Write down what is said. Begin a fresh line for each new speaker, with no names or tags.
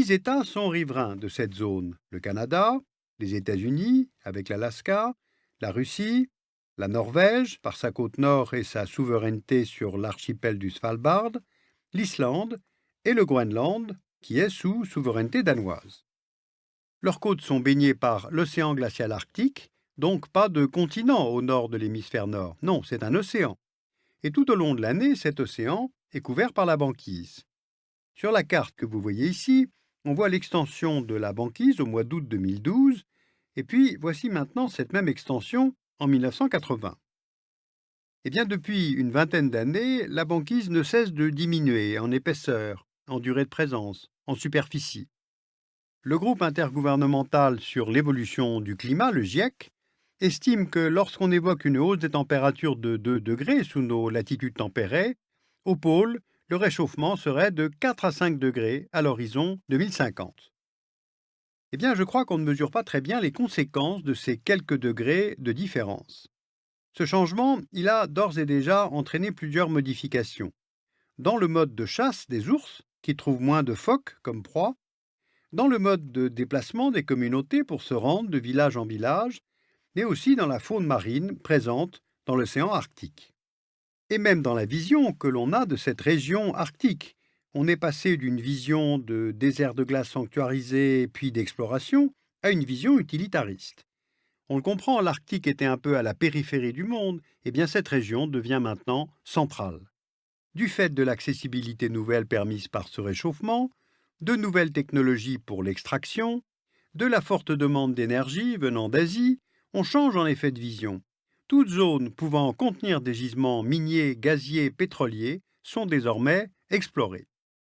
10 États sont riverains de cette zone: le Canada, les États-Unis avec l'Alaska, la Russie, la Norvège par sa côte nord et sa souveraineté sur l'archipel du Svalbard, l'Islande et le Groenland, qui est sous souveraineté danoise. Leurs côtes sont baignées par l'océan glacial arctique, donc pas de continent au nord de l'hémisphère nord. Non, c'est un océan. Et tout au long de l'année, cet océan est couvert par la banquise. Sur la carte que vous voyez ici, on voit l'extension de la banquise au mois d'août 2012, et puis voici maintenant cette même extension en 1980. Eh bien, depuis une vingtaine d'années, la banquise ne cesse de diminuer en épaisseur, en durée de présence, en superficie. Le groupe intergouvernemental sur l'évolution du climat, le GIEC, estime que lorsqu'on évoque une hausse des températures de 2 degrés sous nos latitudes tempérées, au pôle, le réchauffement serait de 4 à 5 degrés à l'horizon 2050. Eh bien, je crois qu'on ne mesure pas très bien les conséquences de ces quelques degrés de différence. Ce changement, il a d'ores et déjà entraîné plusieurs modifications. Dans le mode de chasse des ours, qui trouvent moins de phoques comme proie, dans le mode de déplacement des communautés pour se rendre de village en village, mais aussi dans la faune marine présente dans l'océan Arctique. Et même dans la vision que l'on a de cette région arctique. On est passé d'une vision de désert de glace sanctuarisé puis d'exploration à une vision utilitariste. On le comprend, l'Arctique était un peu à la périphérie du monde, et bien cette région devient maintenant centrale. Du fait de l'accessibilité nouvelle permise par ce réchauffement, de nouvelles technologies pour l'extraction, de la forte demande d'énergie venant d'Asie, on change en effet de vision. Toutes zones pouvant contenir des gisements miniers, gaziers, pétroliers sont désormais explorées.